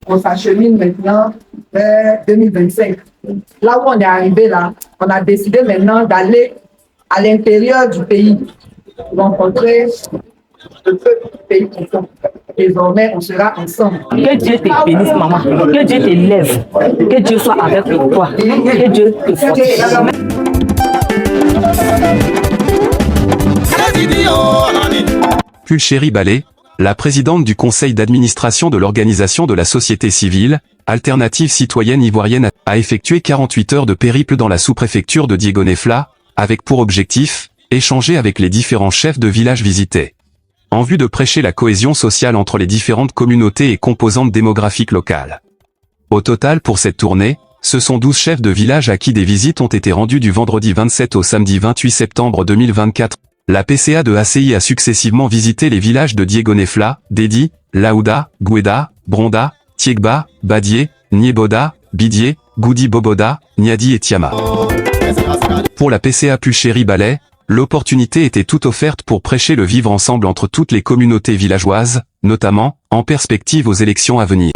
On s'achemine maintenant vers 2025. Là où on est arrivé là, on a décidé maintenant d'aller à l'intérieur du pays pour rencontrer le peuple du pays qui sont. Désormais, on sera ensemble. Que Dieu te bénisse, maman. Que Dieu te lève. Que Dieu soit avec toi. Que Dieu te fortifie. Pulchérie Ballet, la présidente du conseil d'administration de l'organisation de la société civile, Alternative citoyenne ivoirienne, a effectué 48 heures de périple dans la sous-préfecture de Diégonefla, avec pour objectif, échanger avec les différents chefs de village visités. En vue de prêcher la cohésion sociale entre les différentes communautés et composantes démographiques locales. Au total pour cette tournée, ce sont 12 chefs de village à qui des visites ont été rendues du vendredi 27 au samedi 28 septembre 2024. La PCA de ACI a successivement visité les villages de Diégonefla, Dédi, Laouda, Goueda, Bronda, Tiegba, Badié, Nieboda, Bidié, Goudi Boboda, Niadi et Tiama. Pour la PCA Pulchérie Ballet, l'opportunité était toute offerte pour prêcher le vivre ensemble entre toutes les communautés villageoises, notamment, en perspective aux élections à venir.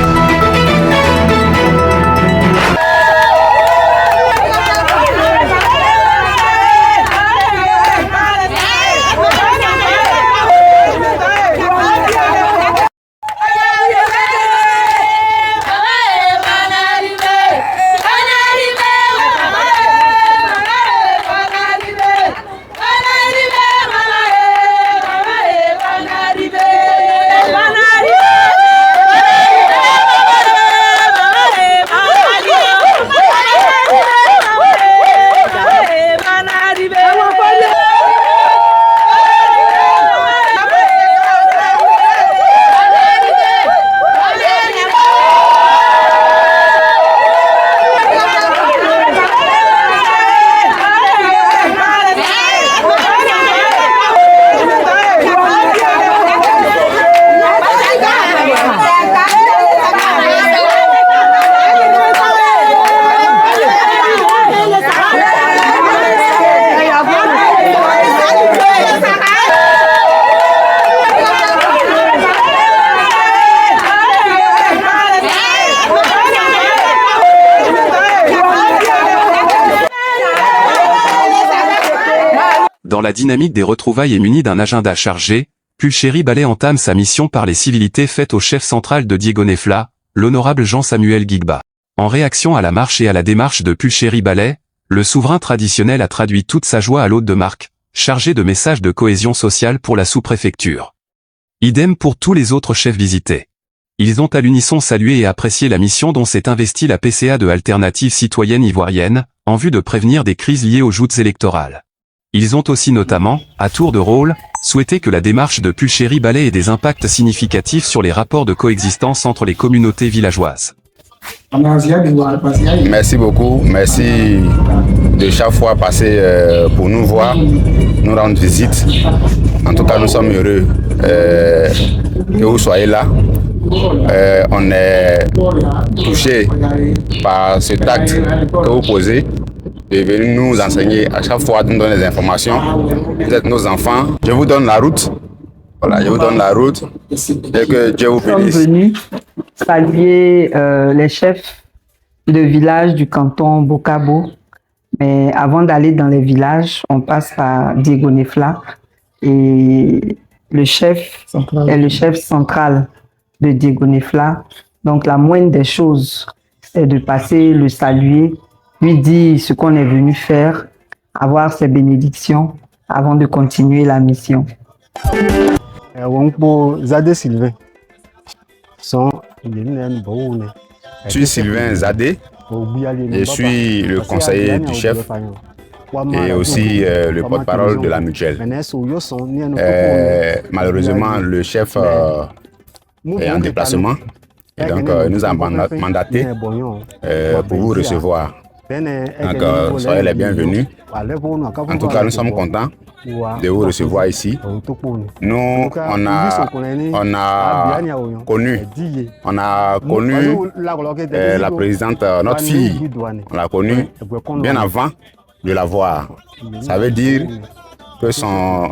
Dans la dynamique des retrouvailles et muni d'un agenda chargé, Pulchérie Ballet entame sa mission par les civilités faites au chef central de Diégonefla, l'honorable Jean-Samuel Guigba. En réaction à la marche et à la démarche de Pulchérie Ballet, le souverain traditionnel a traduit toute sa joie à l'hôte de marque, chargé de messages de cohésion sociale pour la sous-préfecture. Idem pour tous les autres chefs visités. Ils ont à l'unisson salué et apprécié la mission dont s'est investie la PCA de Alternative citoyenne ivoirienne, en vue de prévenir des crises liées aux joutes électorales. Ils ont aussi notamment, à tour de rôle, souhaité que la démarche de Pulchérie Ballet ait des impacts significatifs sur les rapports de coexistence entre les communautés villageoises. Merci beaucoup, merci de chaque fois passer pour nous voir, nous rendre visite. En tout cas, nous sommes heureux que vous soyez là. On est touché par cet acte que vous posez. De venir nous enseigner à chaque fois, nous donner des informations. Vous êtes nos enfants. Je vous donne la route. Voilà, je vous donne la route. Et que Dieu vous bénisse. Nous sommes venus saluer les chefs de village du canton Bokabo. Mais avant d'aller dans les villages, on passe par Diégonefla. Et le chef est le chef central de Diégonefla. Donc la moindre des choses, c'est de passer le saluer, lui dire ce qu'on est venu faire, avoir ses bénédictions avant de continuer la mission. Zadé Sylvain. Je suis Sylvain Zadé. Je suis le conseiller du chef et aussi le porte-parole de la mutuelle. Malheureusement, le chef est en déplacement et donc nous a mandaté pour vous recevoir. Donc, soyez les bienvenus. En tout cas, nous sommes contents de vous recevoir ici. Nous, on a connu la présidente, notre fille, on l'a connue bien avant de la voir. Ça veut dire que sa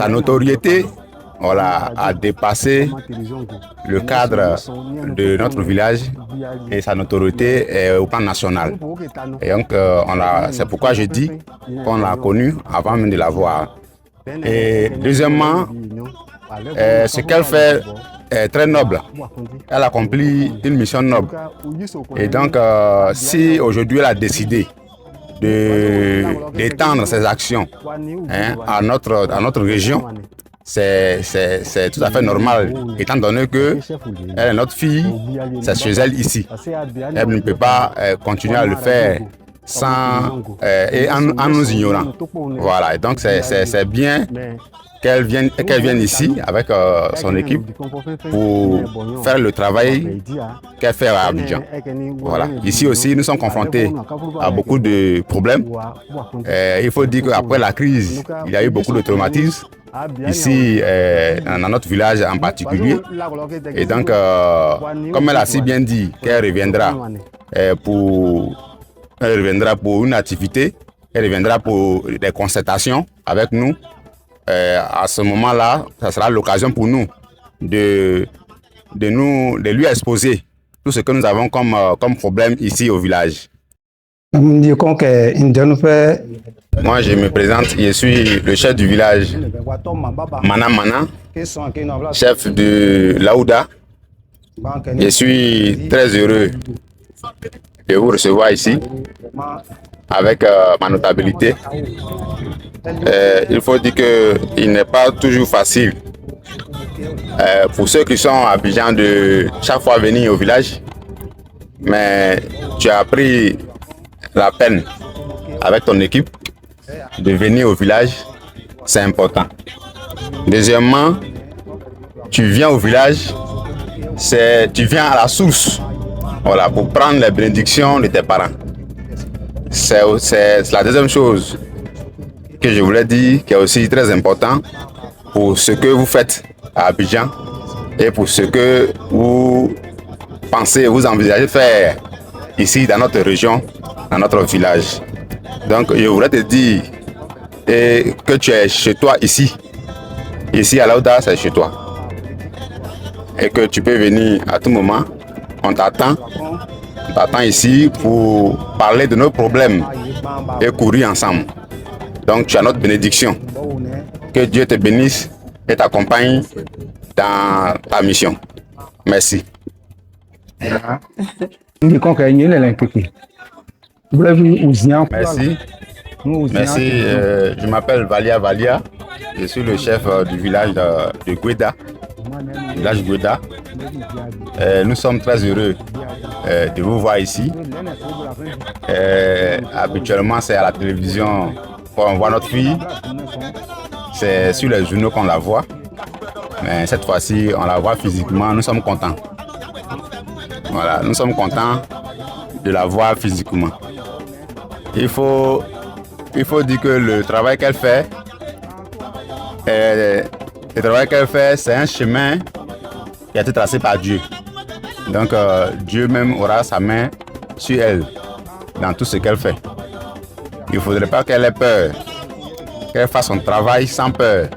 notoriété, voilà, a dépassé le cadre de notre village et sa notoriété est au plan national. Et donc, c'est pourquoi je dis qu'on l'a connu avant même de la voir. Et deuxièmement, ce qu'elle fait est très noble. Elle accomplit une mission noble. Et donc, si aujourd'hui elle a décidé d'étendre ses actions à notre région, c'est tout à fait normal, étant donné que elle est notre fille, c'est chez elle ici. Elle ne peut pas continuer à le faire et en nous ignorant. Voilà, et donc c'est bien qu'elle vienne ici avec son équipe pour faire le travail qu'elle fait à Abidjan. Voilà. Ici aussi, nous sommes confrontés à beaucoup de problèmes. Il faut dire qu'après la crise, il y a eu beaucoup de traumatismes. Ici, dans notre village en particulier. Et donc, comme elle a si bien dit qu'elle reviendra pour une activité, elle reviendra pour des concertations avec nous. À ce moment-là, ça sera l'occasion pour nous de lui exposer tout ce que nous avons comme problème ici au village. Moi, je me présente, je suis le chef du village Mana Mana, chef de Laouda. Je suis très heureux de vous recevoir ici avec ma notabilité. Il faut dire qu'il n'est pas toujours facile pour ceux qui sont à Abidjan de chaque fois venir au village, mais tu as pris la peine avec ton équipe de venir au village, c'est important. Deuxièmement, tu viens au village, tu viens à la source, voilà, pour prendre les bénédictions de tes parents. C'est la deuxième chose que je voulais dire, qui est aussi très important pour ce que vous faites à Abidjan et pour ce que vous pensez, vous envisagez faire ici dans notre région, dans notre village. Donc je voudrais te dire que tu es chez toi ici. Ici à Laouda, c'est chez toi. Et que tu peux venir à tout moment. On t'attend ici pour parler de nos problèmes et courir ensemble. Donc tu as notre bénédiction. Que Dieu te bénisse et t'accompagne dans ta mission. Merci. Merci. Merci. Je m'appelle Valia. Je suis le chef du village de Gweda. Village Gweda. Nous sommes très heureux de vous voir ici. Habituellement, c'est à la télévision qu'on voit notre fille. C'est sur les journaux qu'on la voit. Mais cette fois-ci, on la voit physiquement. Nous sommes contents. Voilà, nous sommes contents de la voir physiquement. Il faut dire que le travail qu'elle fait, c'est un chemin qui a été tracé par Dieu. Donc Dieu même aura sa main sur elle dans tout ce qu'elle fait. Il ne faudrait pas qu'elle ait peur, qu'elle fasse son travail sans peur.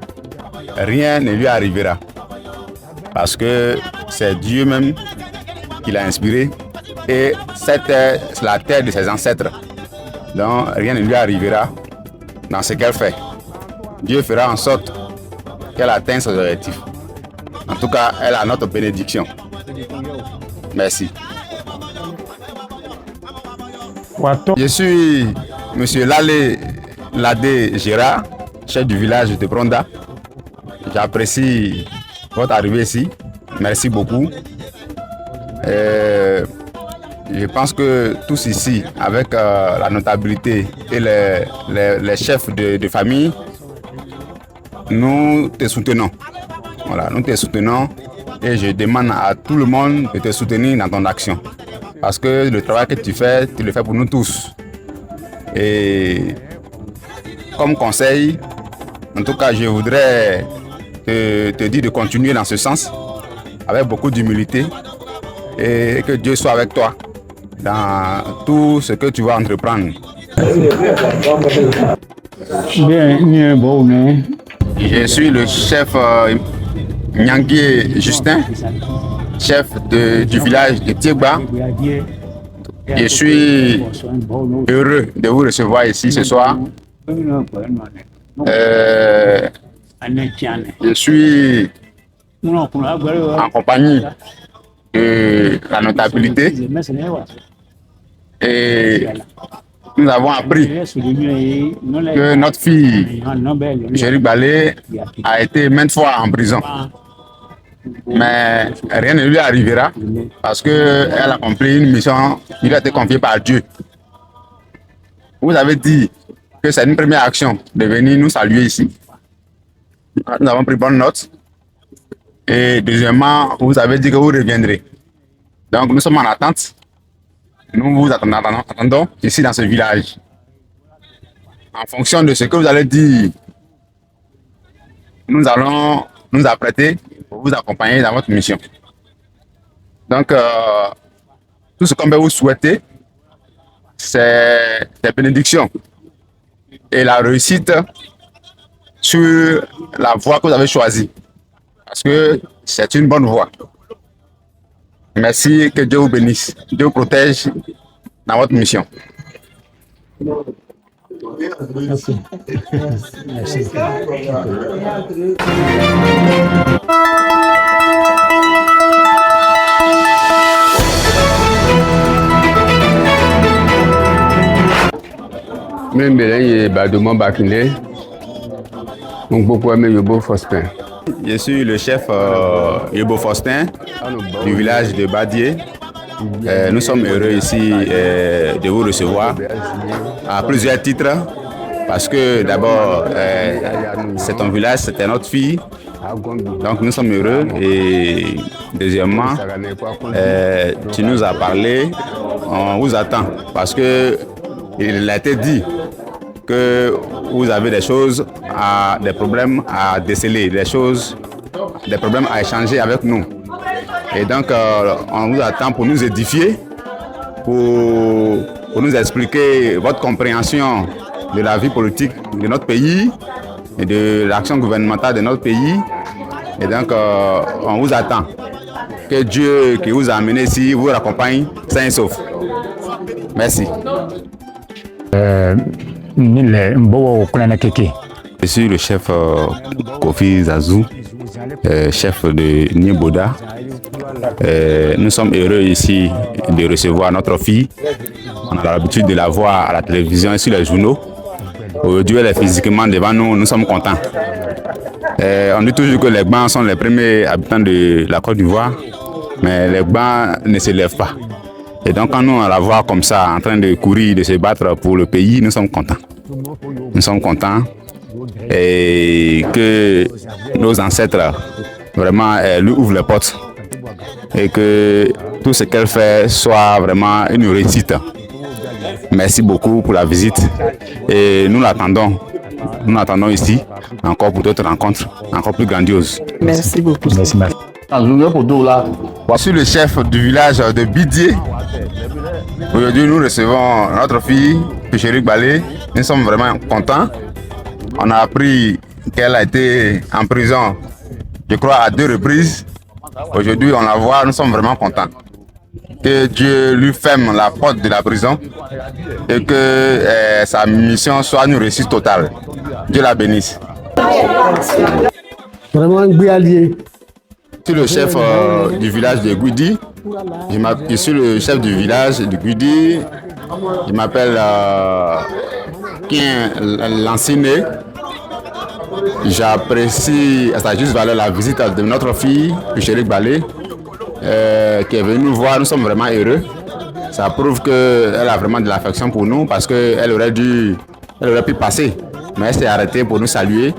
Rien ne lui arrivera. Parce que c'est Dieu même qui l'a inspiré et cette terre, c'est la terre de ses ancêtres. Donc rien ne lui arrivera dans ce qu'elle fait. Dieu fera en sorte qu'elle atteigne ses objectifs. En tout cas, elle a notre bénédiction. Merci. Je suis M. Ladé Gérard, chef du village de Bronda. J'apprécie votre arrivée ici. Merci beaucoup. Je pense que tous ici, avec la notabilité et les chefs de famille, nous te soutenons. Voilà, nous te soutenons et je demande à tout le monde de te soutenir dans ton action. Parce que le travail que tu le fais pour nous tous. Et comme conseil, en tout cas, je voudrais te dire de continuer dans ce sens, avec beaucoup d'humilité, et que Dieu soit avec toi dans tout ce que tu vas entreprendre. Je suis le chef Nyangé Justin, chef du village de Tiegba. Je suis heureux de vous recevoir ici ce soir. Je suis en compagnie de la notabilité et nous avons appris que notre fille, Chéri Balé, a été maintes fois en prison. Mais rien ne lui arrivera parce qu'elle a accompli une mission qui lui a été confiée par Dieu. Vous avez dit que c'est une première action de venir nous saluer ici. Nous avons pris bonne note. Et deuxièmement, vous avez dit que vous reviendrez. Donc nous sommes en attente. Nous vous attendons ici dans ce village. En fonction de ce que vous allez dire, nous allons nous apprêter pour vous accompagner dans votre mission. Donc, tout ce qu'on peut vous souhaiter, c'est des bénédictions et la réussite sur la voie que vous avez choisie. Parce que c'est une bonne voie. Merci, que Dieu vous bénisse. Dieu vous protège dans votre mission. Merci. Merci. Je suis le chef Yobo Faustin du village de Badié. Nous sommes heureux ici de vous recevoir à plusieurs titres parce que d'abord c'est ton village, c'était notre fille, donc nous sommes heureux et deuxièmement tu nous as parlé, on vous attend parce que il a été dit que vous avez des choses, des problèmes à déceler, des problèmes à échanger avec nous. Et donc, on vous attend pour nous édifier, pour nous expliquer votre compréhension de la vie politique de notre pays et de l'action gouvernementale de notre pays. Et donc, on vous attend. Que Dieu qui vous a amené ici vous accompagne sain et sauf. Merci. Je suis le chef Kofi Zazou, chef de Nieboda. Nous sommes heureux ici de recevoir notre fille. On a l'habitude de la voir à la télévision et sur les journaux. Aujourd'hui, elle est physiquement devant nous, nous sommes contents. On dit toujours que les Gbans sont les premiers habitants de la Côte d'Ivoire, mais les Gbans ne se lèvent pas. Et donc quand nous on la voit comme ça, en train de courir, de se battre pour le pays, nous sommes contents. Nous sommes contents et que nos ancêtres vraiment lui ouvrent les portes et que tout ce qu'elle fait soit vraiment une réussite. Merci beaucoup pour la visite et nous l'attendons. Nous l'attendons ici encore pour d'autres rencontres encore plus grandioses. Merci beaucoup. Merci. Je suis le chef du village de Bidié. Aujourd'hui, nous recevons notre fille, Chéri Balé. Nous sommes vraiment contents. On a appris qu'elle a été en prison, je crois, à 2 reprises. Aujourd'hui, on la voit, nous sommes vraiment contents. Que Dieu lui ferme la porte de la prison et que sa mission soit une réussite totale. Dieu la bénisse. Vraiment un guialier. Je suis le chef du village de Guidi. Je suis le chef du village de Guidi. Je m'appelle Kien Lanciné. J'apprécie à sa juste valeur la visite de notre fille, Chéri Balé, qui est venue nous voir. Nous sommes vraiment heureux. Ça prouve qu'elle a vraiment de l'affection pour nous parce qu'elle aurait pu passer, mais elle s'est arrêtée pour nous saluer.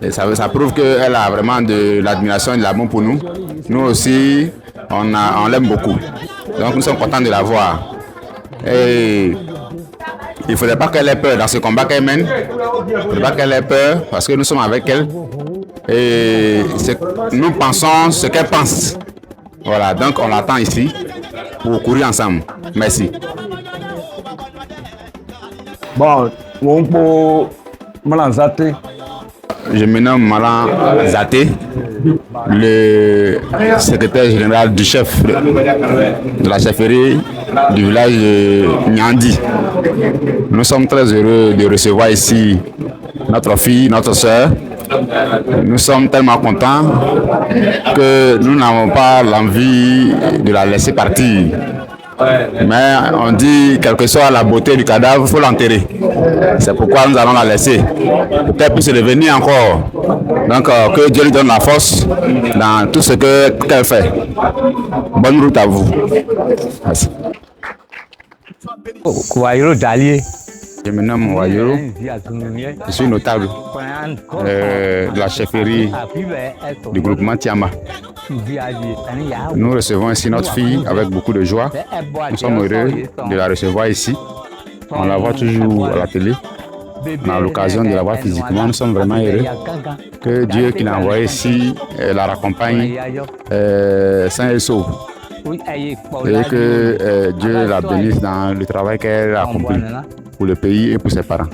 Et ça prouve qu'elle a vraiment de l'admiration et de l'amour pour nous. Nous aussi, on l'aime beaucoup. Donc nous sommes contents de la voir. Et il ne faudrait pas qu'elle ait peur dans ce combat qu'elle mène. Il ne faudrait pas qu'elle ait peur parce que nous sommes avec elle. Et nous pensons ce qu'elle pense. Voilà, donc on l'attend ici pour courir ensemble. Merci. Bon, on peut Malan Zaté. Je me nomme Malan Zaté. le secrétaire général du chef de la chefferie du village de Nyandi. Nous sommes très heureux de recevoir ici notre fille, notre soeur. Nous sommes tellement contents que nous n'avons pas l'envie de la laisser partir. Mais on dit, quelle que soit la beauté du cadavre, il faut l'enterrer. C'est pourquoi nous allons la laisser. Peut-être puisse revenir encore. Donc, que Dieu lui donne la force dans tout ce qu'elle fait. Bonne route à vous. Merci. Kouayoro Dalié. Je me nomme Wayoro. Je suis notable de la chefferie du groupement Tiama. Nous recevons ici notre fille avec beaucoup de joie. Nous sommes heureux de la recevoir ici. On la voit toujours à la télé. On a l'occasion de la voir physiquement. Nous sommes vraiment heureux que Dieu qui l'a envoyé ici la raccompagne sain et sauf. Et que Dieu la bénisse dans le travail qu'elle a accompli pour le pays et pour ses parents.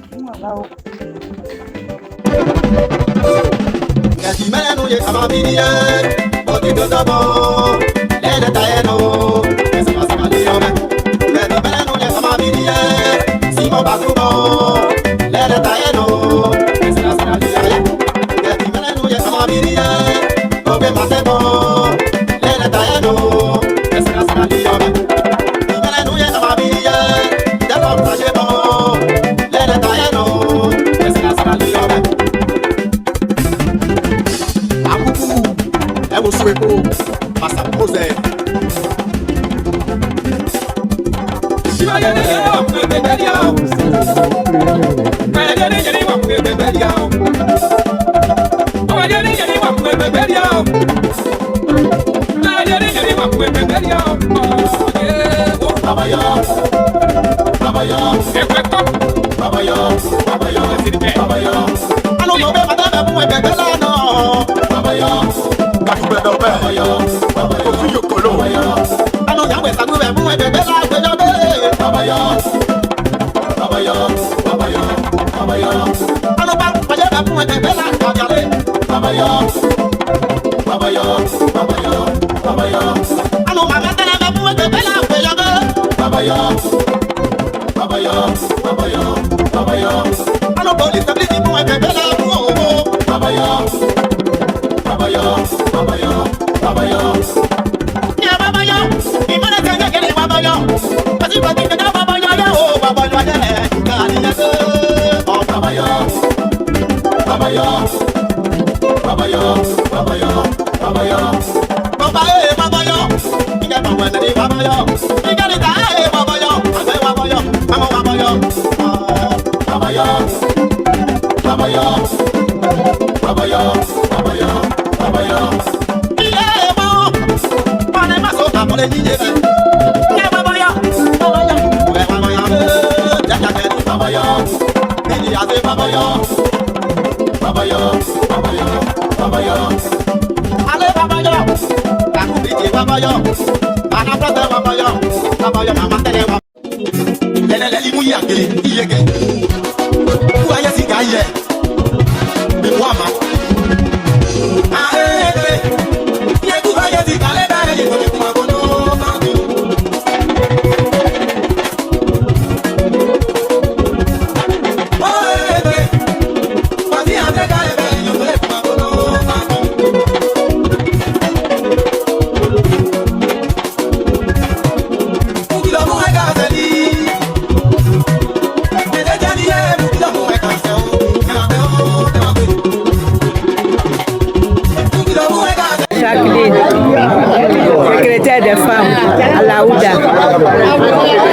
Secrétaire des femmes à la Ouda.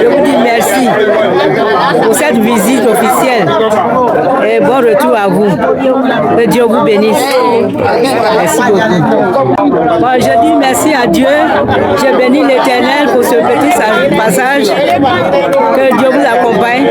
Je vous dis merci pour cette visite officielle et bon retour à vous. Que Dieu vous bénisse. Merci beaucoup. Bon, je dis merci à Dieu. Je bénis l'Éternel pour ce petit passage. Que Dieu vous accompagne.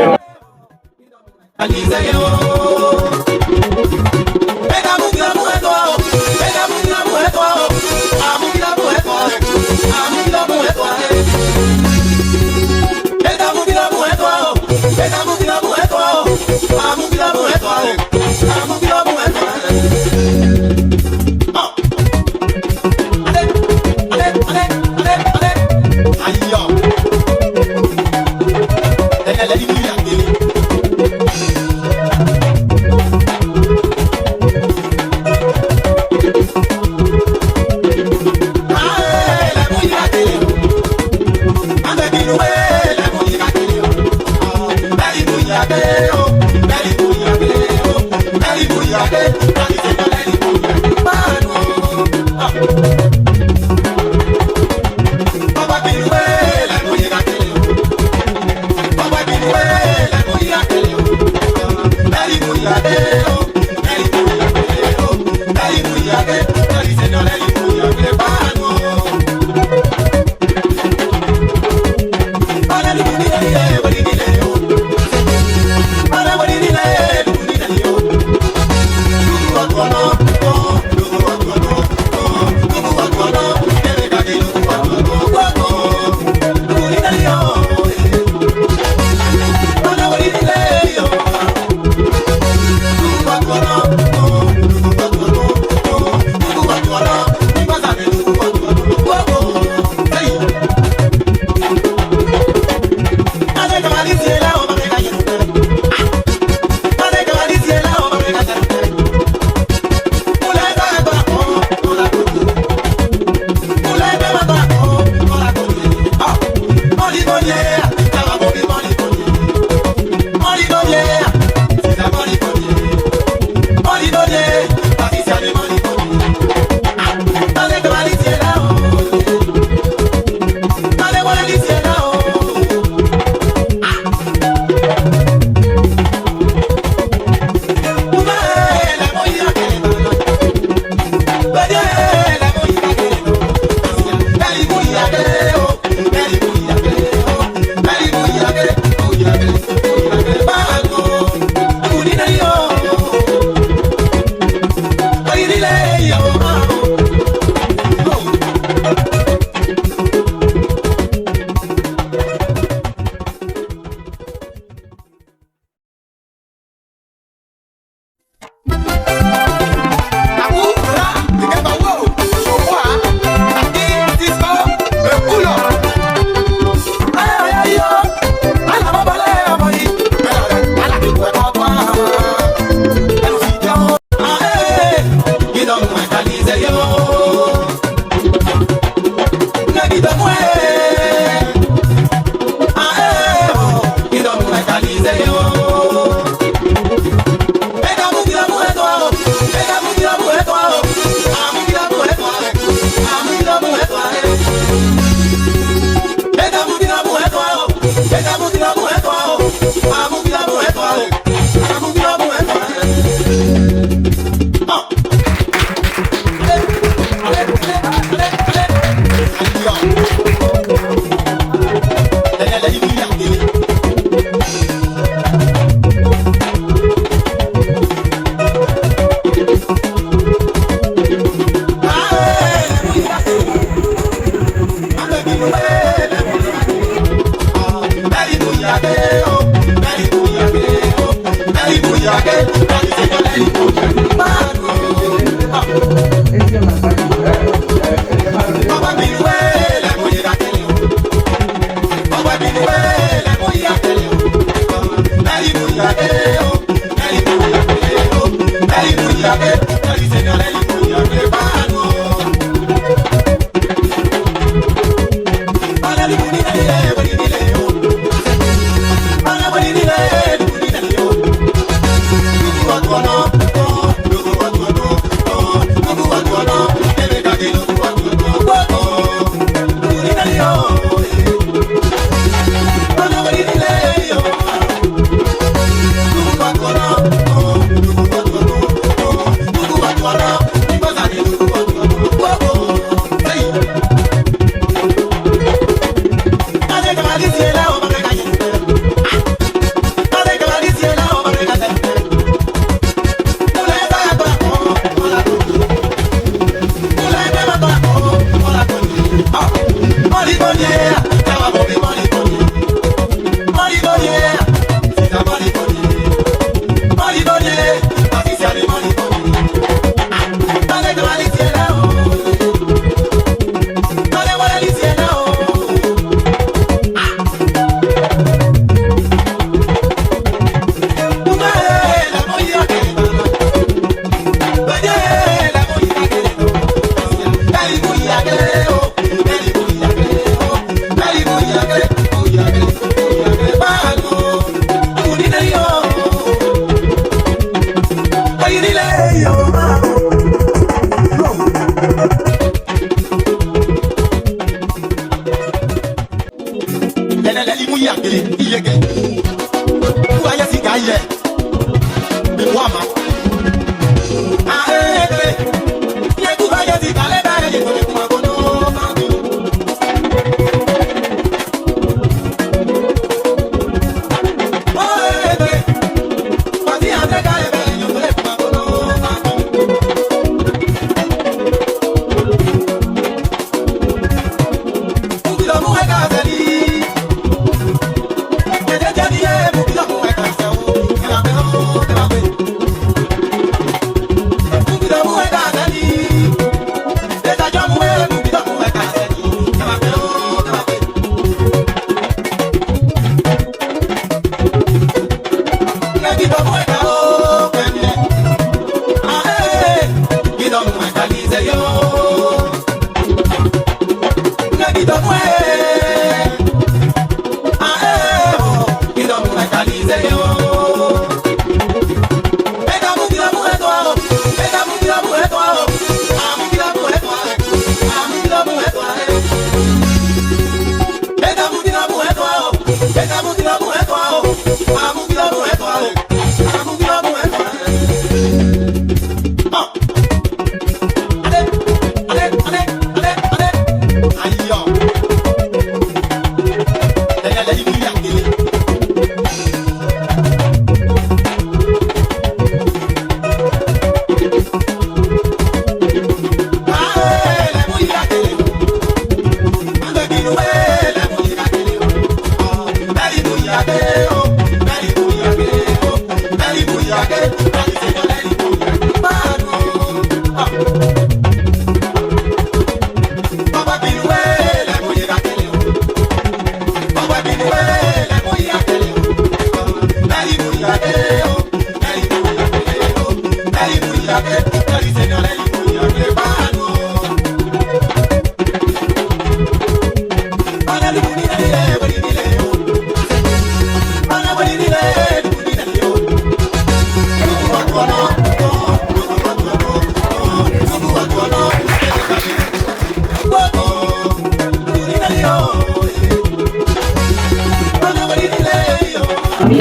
Esta yo mujer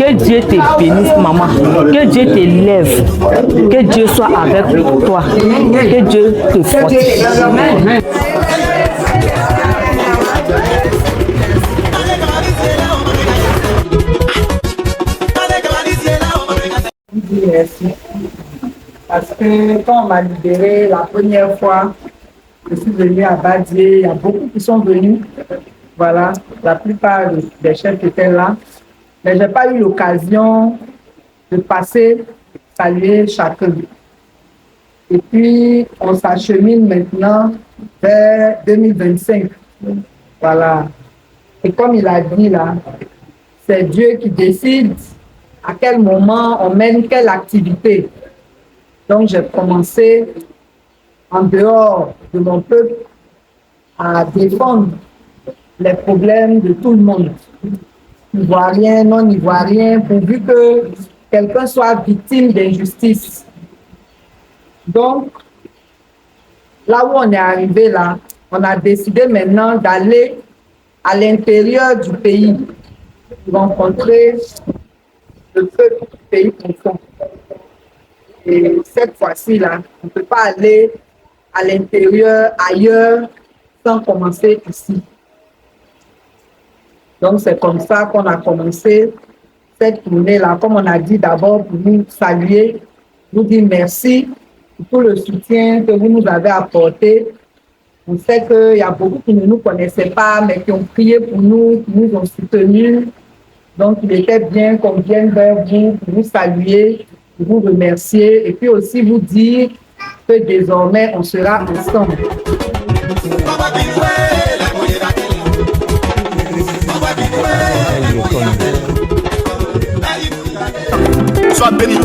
Que Dieu te bénisse, maman. Que Dieu t'élève. Que Dieu soit avec toi. Que Dieu te fortifie. Merci. Parce que quand on m'a libéré la première fois, je suis venue à Badié, il y a beaucoup qui sont venus. Voilà, la plupart des chefs étaient là. Mais je n'ai pas eu l'occasion de passer, saluer chacun. Et puis, on s'achemine maintenant vers 2025. Voilà. Et comme il a dit là, c'est Dieu qui décide à quel moment on mène quelle activité. Donc, j'ai commencé en dehors de mon peuple à défendre les problèmes de tout le monde. Ivoirien, non-ivoirien, pourvu que quelqu'un soit victime d'injustice. Donc, là où on est arrivé là, on a décidé maintenant d'aller à l'intérieur du pays, rencontrer le peuple du pays profond. Et cette fois-ci là, on ne peut pas aller à l'intérieur, ailleurs, sans commencer ici. Donc, c'est comme ça qu'on a commencé cette tournée-là. Comme on a dit d'abord, pour nous saluer, vous dire merci pour tout le soutien que vous nous avez apporté. On sait qu'il y a beaucoup qui ne nous connaissaient pas, mais qui ont prié pour nous, qui nous ont soutenus. Donc, il était bien qu'on vienne vers vous pour vous saluer, pour vous remercier et puis aussi vous dire que désormais, on sera ensemble. Sois béni.